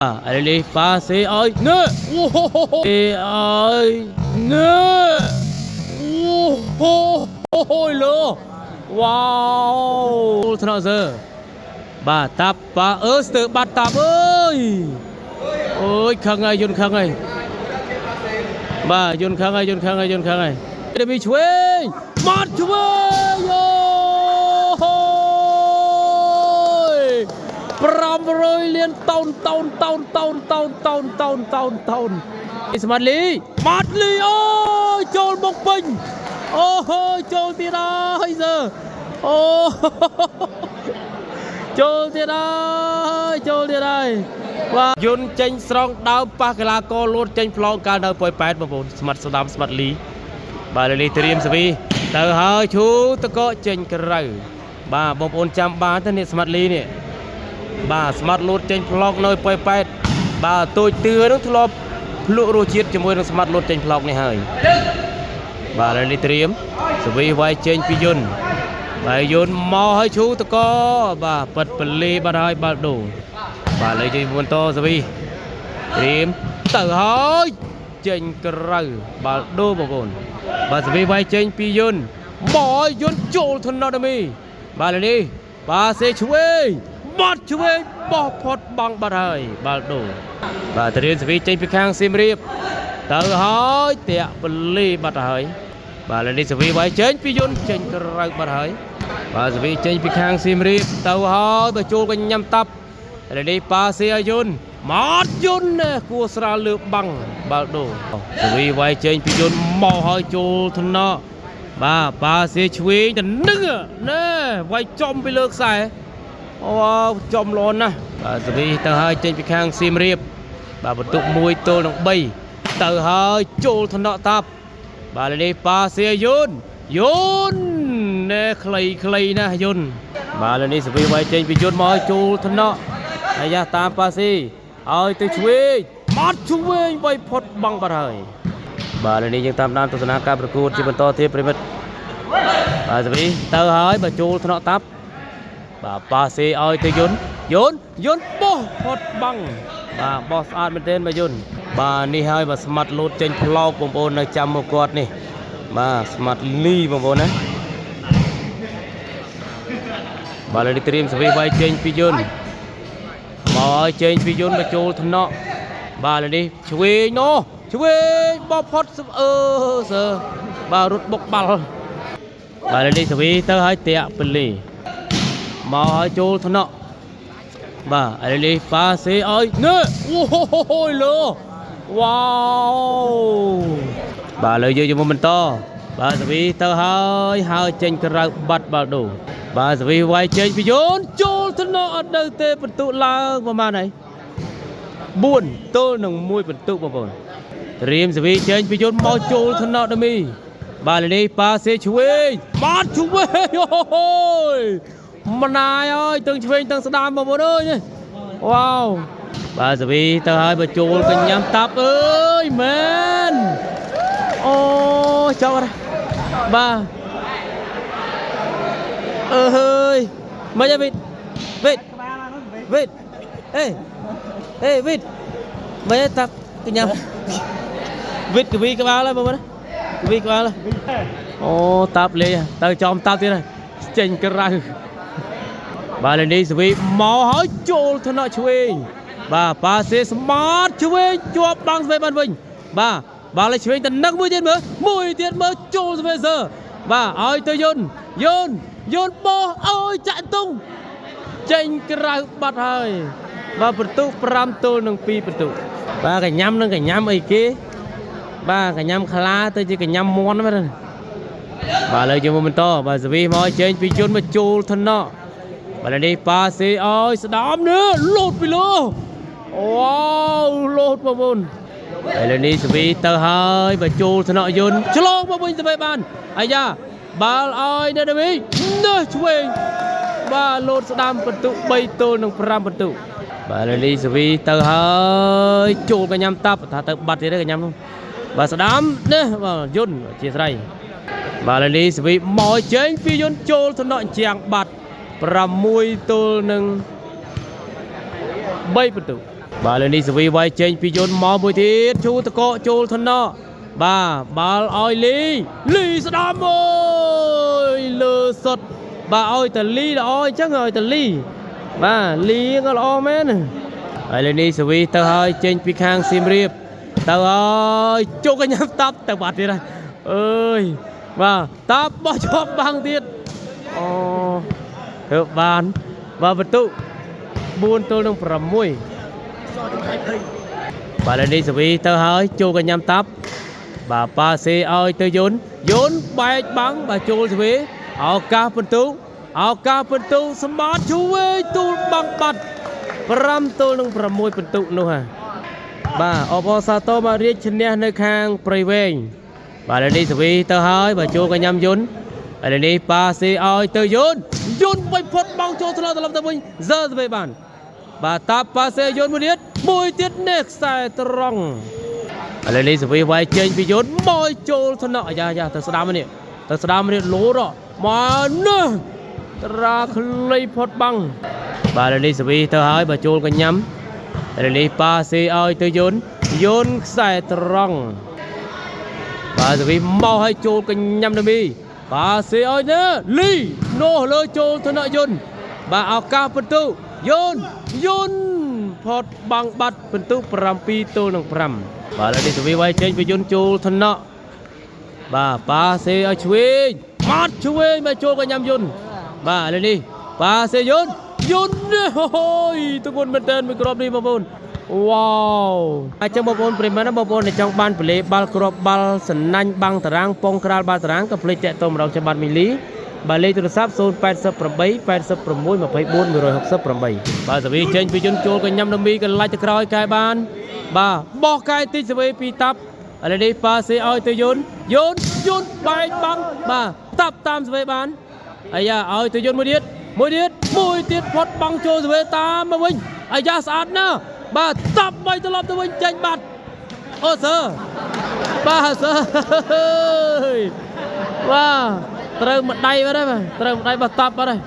Ali pase ơi nè ơi nè ôi lô wow thế nào giờ bà tap bà từ bà tap ơi ôi khang ơi yun khang ơi bà yun khang ơi yun khang ơi để bị chuối mất chuối Pram rồi liên tông Smart Lee ơi trôn bốc bình ôi trôn tiền ơi giờ ôi trôn tiền ơi và yun tranh strong đau pa cái là co luôn tranh flow cả đời bồi pet mà bốn Smart Lee bà Lee tìm gì từ hơi chú tôi có tranh cái rồi bà bông ôn chăm ba thế này Smart Lee nè bà Smart Load trên vlog nơi quay pet bà tôi đưa nó thua lụa rô chiết cho môi nó Smart Load trên vlog này hơi bà lên đi tìm sự vi vai trên pigeon bà yun mò hơi chú tôi có bà bật play bà hai bà đủ bà lấy chơi buồn to sự vi tìm tự hơi trên cờ bà đô bà gồn bà sự vi vai trên pigeon mò yun trộn thân nó đâm bà lên đi bà sẽ chú ơi bắt chui bỏ phật bằng bát hơi bà đủ bà tự nhiên sẽ trên phía khang sim riệp tự hỏi tiệm beli bát hơi bà lên đi sẽ vai trên phía yun trên cái bát hơi bà sẽ trên phía khang sim riệp tự hỏi bà chôn quanh nhâm tập lên đi pa xe yun mót yun cua sra lược bằng bà đủ sẽ vai trên phía yun mò hơi chôn thân nó bà pa xe chui chân nưng nè vai trong bị lược xài chom lon nè bà vì tờ hai trên phía khang sim riệp bà bật tụ mùi tô nọng bay tờ hai chôn thân nọ tạp bà lên đi pa xe yun nè clay nè yun bà lên đi vì quay trên phía yun mỏi chôn thân nọ hay ra tam pa xe ơi tôi chui bắt chui bay phật bằng bát hơi bà lên đi những tam đan tôi ca bật cột chỉ bật to thêm bật bà vì tờ hai bà chôn thân nọ tạp bà pa xe ơi tôi yun bo hot băng bà boss art bên trên bà yun bà ni hai bà Smart Load trên vlog bông bồn nơi chăm một quạt nè bà Smart Lee bông bồn đấy bà lên đi tìm sẽ vai trên phi yun mà trên phi yun bà chôn thân nọ bà lên đi chui bo hot giờ bà rút bốc ball bà lên đi sẽ tới hai tiệm beli mà hai chỗ thân nọ bà Ali pha xe ơi nè ôi lô wow bà lợi dụng cho mình to bà sẽ vì tơ hai trên cái rau bắt bà đủ bà sẽ vì quay trên vì vốn chỗ thân nọ ở đây tê bật tụ la vào mà này buồn tôi nồng mùi bật tụ vào bồn riêng sẽ vì trên vì vốn mau chỗ thân nọ đâm mi bà Ali pha xe chui bắt chui ôi mà này ơi từng chuyên từng đam mà bốn ơi wow bà sẽ vì tờ hai bà chôn cái nhắm tạp ơi men ô cho đây bà ơi mấy giờ vịt ê vịt mấy tạp cái nhắm vịt cái vi cái bao lên bông đấy cái vi cái bao lên ô tạp lên tao cho ông tạp thế này trên cái răng bà lên đi vì mò hỏi trộn thân nọ chui bà pa xe Smart chui cho bằng về bàn bình bà lại chui tận nắng mùi tiền mơ trộn về giờ bà ơi tôi yun bo ơi chạy tung trên cái răng bát hơi và bật tụ pram tô nâng pi bật tụ bà cái nhắm ấy kia bà cái nhắm khla tôi chỉ cái nhắm món đó thôi bà lấy cho mình to bà vì mọi trên phía chôn mà chôn thân nọ bà lên đi pa xe ơi sẽ đám nữa lột bị lô wow lột vào bồn đây lên đi vì tờ hai bà chôn thân nọ yun cho lo vào bên về bàn ai da bà ơi đây đi nè chui bà lột sẽ đám bật tụ bay tô nông pram bật tụ bà lên đi vì tờ hai chôn cái nhắm tap thả tờ bật thế đấy cái nhắm không bà sẽ đám nè bà yun chia sẻ bà lên đi vì mọi trên phi yun chôn thân nọ chàng bật pram mùi tô nâng bay bật tụ បាទលើនេះសវីវាយចេញពីយន្តមកមួយទៀតឈូតកកចូលធនៈបាទបាល់ឲ្យលីស្ដាំអើយលើសុតបាទឲ្យតលីល្អអញ្ចឹងឲ្យតលីបាទលីក៏ល្អមែនហើយលើនេះសវីទៅហើយចេញពីខាងសៀមរាបទៅហើយជោគកញ្ញាតាប់ទៅបាត់ទៀតហើយអើយបាទតាប់បោះជាប់បាំងទៀតអូធ្វើបានបាទបន្ទុ4-6បាទលើនេះសវីទៅហើយជោគកញ្ញាតាប់បាទប៉ាសេឲ្យទៅយន្តបែកបាំងបាទចូលសវីឱកាសបន្ទុសម្បត្តិជួយទូលបាំងបាត់5-6បន្ទុកនោះហ่ะបាទអបអសាទរមករាជឈ្នះនៅខាងព្រៃវែងបាទលើនេះសវីទៅហើយបាទចូលកញ្ញាយន្តហើយលើនេះប៉ាសេឲ្យទៅយន្តបិផុតបង់ចូលត្រឡប់ទៅវិញζើសវីបានបាទតាប់ប៉ាសេយន្តមួយទៀតនេះខ្សែត្រង់ឥឡូវនេះសវីវាយចេញពីយន្តមកចូលថ្នាក់យ៉ាទៅស្ដាំនេះលោរមកនេះត្រាខ្លីផុតបាំងបាទឥឡូវនេះសវីទៅហើយបើចូលកញ្ញាំឥឡូវនេះប៉ាសេឲ្យទៅយន្តខ្សែត្រង់បាទសវីមកឲ្យចូលកញ្ញាំទៅមីប៉ាសេឲ្យទៅលីនោះលើចូលថ្នាក់យន្តបាទឱកាសបន្ទុយន្តផុតបាំងបាត់បន្ទុ7-5បាទឥឡូវនេះសវីវាយចេញពីយន្តចូលថ្នាក់បាទប៉ាសេឲ្យឆ្វេងមកចូលកញ្ញាំយន្តបាទឥឡូវនេះប៉ាសេយន្តនេះអូយទង្វើមែនតើមួយគ្រាប់នេះបងប្អូនវ៉ាវអញ្ចឹងបងប្អូនប្រិមត្តណាបងប្អូនដែលចង់បានប្លេបាល់គ្រាប់បាល់សណាញ់បាំងតារាងពងក្រាលបាល់តារាងក៏ភ្លេចតាក់ទងម្ដងចាំបាត់មីលីបាទលេខទូរស័ព្ទ088864168បាទសវីចេញពីយន្តចូលកញ្ញាំនមីកន្លាច់ទៅក្រោយកែបានបាទបោះកែតិចសវីពីតាប់ឥឡូវនេះប៉ាសេឲ្យទៅយន្តបែកបាំងបាទតាប់តាមសវីបានអាយ៉ាឲ្យទៅយន្តមួយទៀតផុតបាំងចូលសវីតាមមកវិញអាយ៉ាស្អាតណាស់បាទតាប់បីត្រឡប់ទៅវិញចេញបាត់អូសើបាទសើបាទត្រូវម្ដាយបាត់ហើយបាទត្រូវម្ដាយបោះតាប់បាត់ហើយ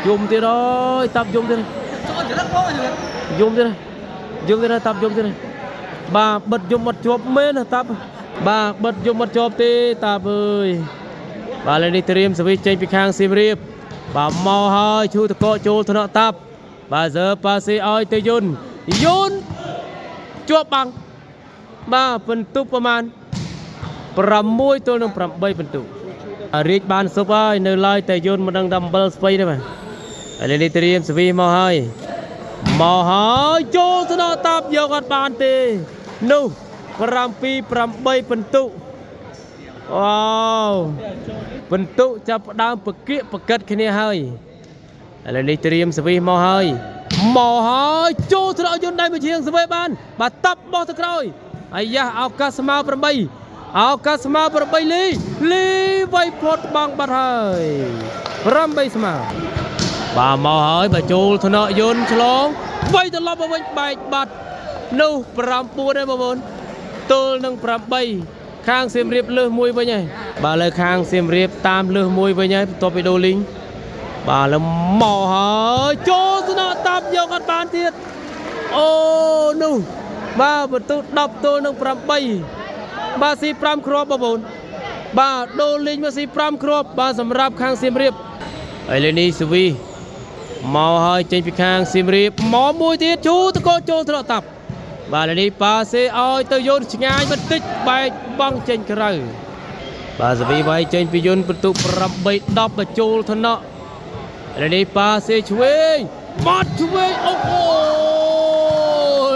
យំទៀតអើយតាប់យំទៀតតាប់យំទៀតបាទបិទយំអត់ជាប់មែនតាប់បាទបិទយំអត់ជាប់ទេតាប់អើយបាទលេនេះត្រៀមសវីចេញពីខាងសៀមរាបបាទមកហើយឈូតកកចូលថ្នាក់តាប់បាទζើប៉ាសេឲ្យទៅយន្តជាប់បាំងបាទបន្ទុកប្រមាណ6-8បន្ទុករាជបានសុបហើយនៅឡើយតែយន្តមិនដឹងដល់7ស្ពៃទេបាទឥឡូវនេះត្រៀមសវីមកហើយចូលថ្នាក់តាប់យកអត់បានទេនោះ7-8បន្ទុកវ៉ាវបន្ទុកចាប់ផ្ដើមប្រគៀកប្រកិតគ្នាហើយឥឡូវនេះត្រៀមសវីមកហើយចូលថ្នាក់យន្តដៃមួយជាងសវីបានបាទតាប់បោះទៅក្រោយអាយ៉ាឱកាសស្មើ8លីវាយផុតបាំងបាត់ហើយ8ស្មើបាទមកហើយបាទចូលថ្នាក់យន្តឆ្លងវាយត្រឡប់មកវិញបែកបាត់នោះ9ហើយបងប្អូនទល់នឹង8ខាងសៀមរាបលើសមួយវិញហើយបាទលើខាងសៀមរាបតាមលើសមួយវិញហើយបន្ទាប់ពីដូលីងបាទលើមកហើយចូលថ្នាក់តាប់យកអត់បានទៀតអូនោះបាទបន្ទុក10ទល់នឹង8បាទស៊ី5គ្រាប់បងប្អូនបាទដូលីងមកស៊ី5គ្រាប់បាទសម្រាប់ខាងសៀមរាបហើយលេនេះសវីមកហើយចេញពីខាងសៀមរាបមកមួយទៀតឈូតកោចូលថ្នាក់តាប់បាទលេនេះប៉ាសេឲ្យទៅយន្តឆ្ងាយបន្តិចបែកបង់ចេញក្រៅបាទសវីវាយចេញពីយន្តបន្ទុក8-10បញ្ចូលថ្នាក់ឥឡូវនេះប៉ាសេឆ្វេងអូ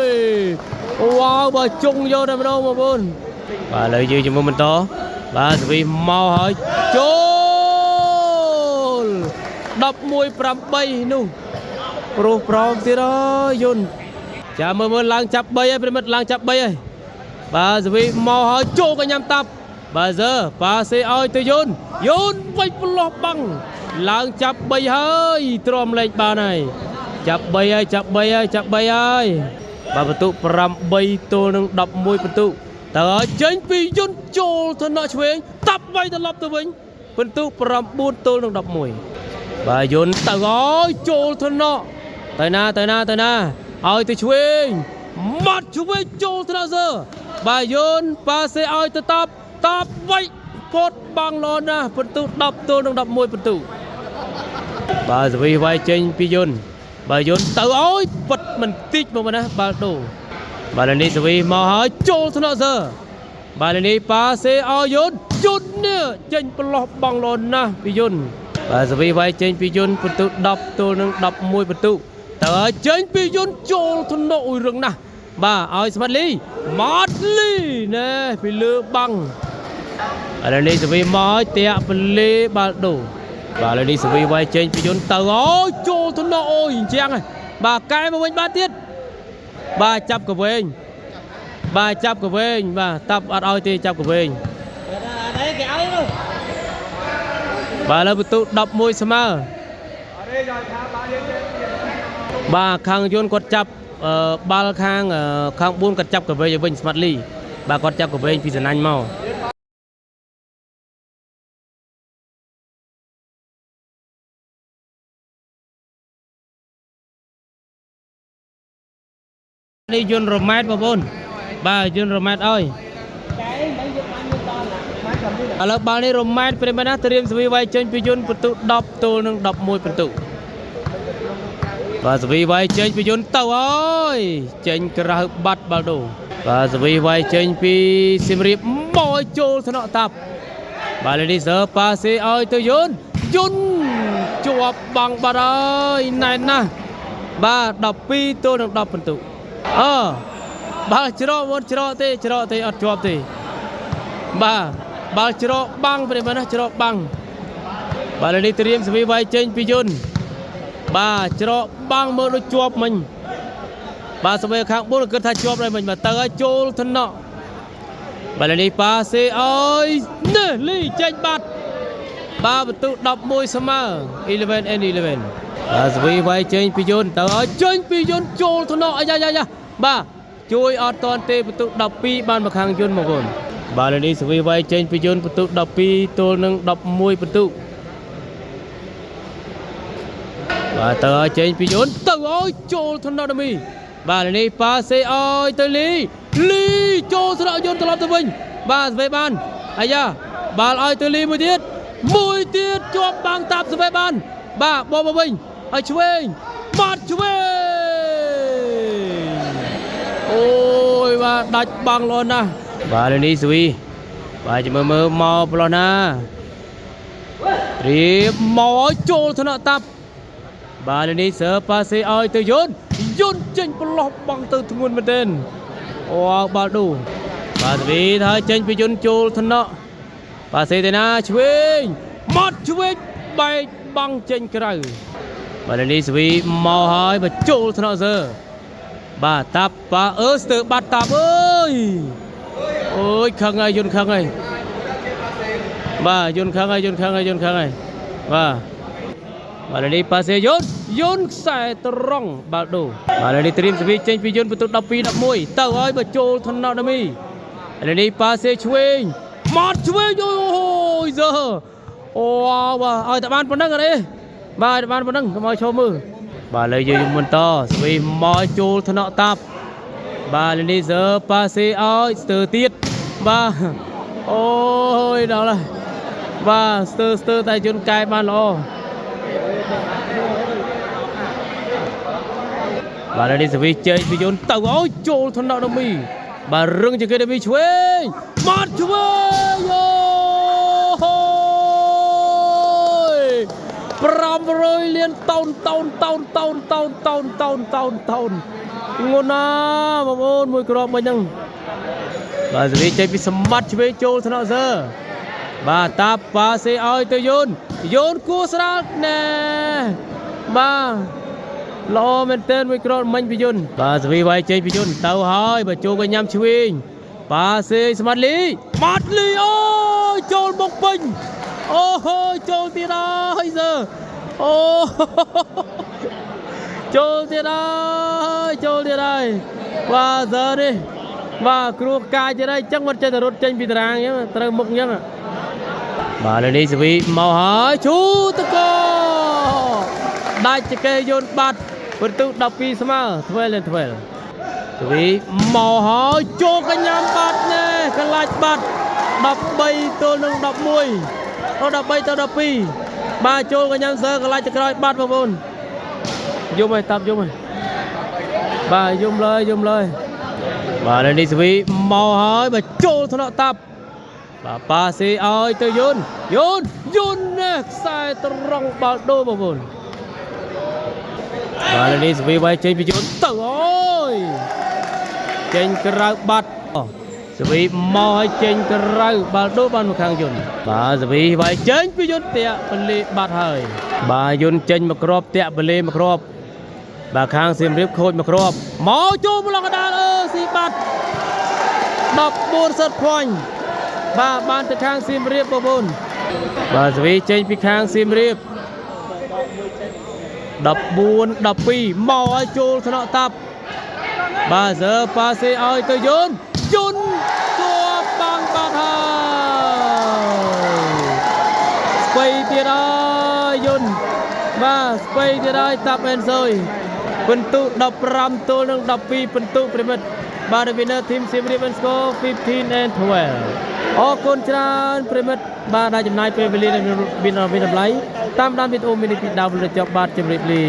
យវ៉ាវបើជុងយកតែម្ដងបងប្អូនបាទឥឡូវយើងជាមួយបន្តបាទសវីមកហើយចូល11-8នោះព្រោះប្រមទៀតអើយយន្តចាំមើលឡើងចាប់3ហើយប្រិមិត្តឡើងចាប់3ហើយបាទសវីមកហើយចូលកញ្ញាំតាប់បាទζើប៉ាសេឲ្យទៅយន្តវិចផ្លោះបាំងឡើងចាប់3ហើយទ្រាំលេខបានហើយចាប់3ហើយបាទបន្ទុក8ទល់នឹង11បន្ទុកតើចេញពីយន្តចូលថ្នាក់ឆ្វេងតាប់វាយត្រឡប់ទៅវិញបន្ទុក9ទល់នឹង11បាទយន្តទៅហើយចូលថ្នាក់ទៅណា ឲ្យទៅឆ្វេងម៉ាត់ឆ្វេងចូលទៅដល់សើបាទយូនប៉ាសេឲ្យទៅតបវៃផុតបងឡនណាបន្ទុ10ទល់នឹង11បន្ទុបាទសវីវាយចេញពីយូនបាទយូនទៅឲ្យពិតមិនតិចមកណាបាល់ដូបាទនេះសវីមកហើយចូលទៅដល់សើបាទនេះប៉ាសេឲ្យយូននេះចេញប្រឡោះបងឡនណាពីយូនបាទសវីវាយចេញពីយូនបន្ទុ10ទល់នឹង11បន្ទុតើចេញពីយូនចូលទៅណោរឹងណាស់បាទឲ្យស្មាត់លីម៉ាត់លីណែពីលើបាំងឥឡូវនេះសវីមកតាក់ពលេបាល់ដូបាទឥឡូវនេះសវីវាយចេញពីយន្តទៅអូចូលទៅណោអូយអញ្ចឹងហើយបាទកែមកវិញបាទទៀតបាទចាប់កវែងបាទចាប់កវែងបាទតាប់អត់ឲ្យទេចាប់កវែងបាទឥឡូវបន្ទុ11ស្មើបាទខាងយន្តគាត់ចាប់បាល់ខាង4គាត់ចាប់កវែងឲ្យវិញស្មាត់លីបាទគាត់ចាប់កវែងពីសណាញ់មកនេះយន្តរម៉ែតបងប្អូនបាទយន្តរម៉ែតឲ្យឥឡូវបាល់នេះរម៉ែតព្រមណាត្រៀមសវីវាយចេញពីយន្តបន្ទុ10ទល់នឹង11បន្ទុបាទសវីវាយចេញពីយន្តទៅហើយចេញក្រៅបាត់បាល់ដូបាទសវីវាយចេញពីសៀមរាបមកចូលថ្នាក់តាប់បាទលេឌីសើប៉ាសេឲ្យទៅយន្តជាប់បាំងបាត់ហើយណែនណាស់បាទ12ទល់នឹង10បន្ទុបាល់ច្រកវត្តច្រកទេអត់ជាប់ទេបាទបាល់ច្រកបាំងព្រមណាច្រកបាំងបាទលេឌីត្រៀមសវីវាយចេញពីយន្តបាទច្រកបាំងមើលដូចជាប់មិញបាទសវីខាង4គិតថាជាប់ហើយមិញបាទទៅឲ្យចូលថ្នាក់បាទនេះប៉ាសេឲ្យនេះលីចេញបាត់បាទបន្ទុ11ស្មើ11 and 11បាទសវីវាយចេញពីយន្តទៅឲ្យចេញពីយន្តចូលថ្នាក់អាយ៉ាបាទជួយអត់តន់ទេបន្ទុ12បានមកខាងយន្តមកបងបាទនេះសវីវាយចេញពីយន្តបន្ទុ12ទល់នឹង11បន្ទុបាទទៅឲ្យចេញពីយន្តទៅឲ្យចូលថ្នាក់ដល់មីបាទនេះប៉ាសេឲ្យទៅលីចូលថ្នាក់យន្តត្រឡប់ទៅវិញបាទស្វេបានអាយ៉ាបាល់ឲ្យទៅលីមួយទៀតជាប់បាំងតាប់ស្វេបានបាទបោះមកវិញឲ្យឆ្វេងបាត់ឆ្វេងអូយបាទដាច់បាំងលន់ណាស់បាទនេះស្វីបាទចាំមើលមកប្លោះណារៀបមកចូលថ្នាក់តាប់បាទនេះសើប៉ាសេឲ្យទៅយន្តចេញប្រឡោះបាំងទៅធ្ងន់មែនទែនអូបាល់ដូបាទស្វីថាចេញពីយន្តចូលថ្នាក់ប៉ាសេទៅណាឆ្វេងម៉ាត់ឆ្វេងបែកបាំងចេញក្រៅបាទនេះស្វីមកហើយបើចូលថ្នាក់សើបាទតាប់ប៉ាស្ទើបាត់តាប់អើយអូយខឹងហើយយន្តខឹងហើយបាទយន្តខឹងហើយបាទនេះប៉ាសេយន្តខ្សែត្រង់បាល់ដូបាទនេះត្រៀមសវីចេញពីយន្តបន្ទុ12 11ទៅឲ្យបើចូលថ្នាក់ដល់មីនេះប៉ាសេឆ្វេងម៉ាត់ឆ្វេងអូយសើអូបាទឲ្យតែបានប៉ុណ្ណឹងអត់ទេបាទបានប៉ុណ្ណឹងកុំឲ្យឈប់មើលបាទលើយើងបន្តស្វីមកចូលថ្នាក់តាប់បាទនេះសើប៉ាសេឲ្យស្ទើទៀតបាទអូយដល់ហើយបាទស្ទើតែយន្តកែបានល្អបាទនេះសវីចេញពីយន្តទៅឲ្យចូលថ្នាក់ដល់មីបាទរឹងជាងគេដល់មីឆ្វេងម៉ាត់ឆ្វេងអូយ500លានតោនងូណាបងប្អូនមួយគ្រាប់មិញហ្នឹងបាទសវីចេញពីសម្បត្តិឆ្វេងចូលថ្នាក់សើបាទតាប៉ាសេឲ្យទៅយន្តគួរស្រាលណែបាទល្អមែនទែនមួយគ្រាប់មិញពីយន្តបាទសវីវាយចេញពីយន្តទៅហើយបើចូលក៏ញ៉ាំឆ្វេងប៉ាសេស្មាត់លីអូយចូលមកពេញអូហូចូលទៀតហើយសើអូចូលទៀតហើយបាទសើនេះបាទគ្រូកាយទៀតហើយអញ្ចឹងមិនចេះតែរត់ចេញពីតារាងអញ្ចឹងត្រូវមុខអញ្ចឹងបាទនេះសវីមកហើយឈូតកោដាច់ចកេយន្តបាត់ បន្ទុ12ស្មើធ្វើlênធ្វើវីមកហើយចូលកញ្ញាំបាត់ណែកន្លាច់បាត់13ទល់នឹង11ដល់13ទៅ12បាទចូលកញ្ញាំសើកន្លាច់ទៅក្រោយបាត់បងប្អូនយំហើយតាប់យំហើយបាទយំលើយបាទនេះសវីមកហើយបាទចូលថ្នាក់តាប់បាទប៉ាស៊ីឲ្យទៅយុននេះខ្សែត្រង់បាល់ដូបងប្អូនបាទនេះសវីវាយចេញពីយុនទៅអូយចេញក្រៅបាត់សវីមកឲ្យចេញក្រៅបាល់ដូបានមកខាងយុនបាទសវីវាយចេញពីយុនតាក់បលីបាត់ហើយបាទយុនចេញមកគ្រាប់តាក់បលីមកគ្រាប់បាទខាងសៀមរាបខូចមកគ្រាប់មកចូលមកឡងកដាលស៊ីបាត់14សិតភ័ញបាទបានទៅខាងសៀមរាបបងប្អូនបាទសវីចេញពីខាងសៀមរាប14 12មកឲ្យចូលថ្នាក់តាប់បាទសើប៉ាសេឲ្យទៅយុនជាប់បាំងបាត់ហើយស្បៃទៀតហើយយុនបាទស្បៃទៀតហើយតាប់អេនស៊ុយពិន្ទុ15ទល់នឹង12ពិន្ទុប្រិមិត្តបាទ winner team សៀមរាប and score 15 and 12អរគុណច្រើនប្រិមិត្តបាទដែលចំណាយពេលវេលាមានតម្លៃតាមដានវីដេអូមីនីពីដើមរហូតដល់ចប់បាទជម្រាបលា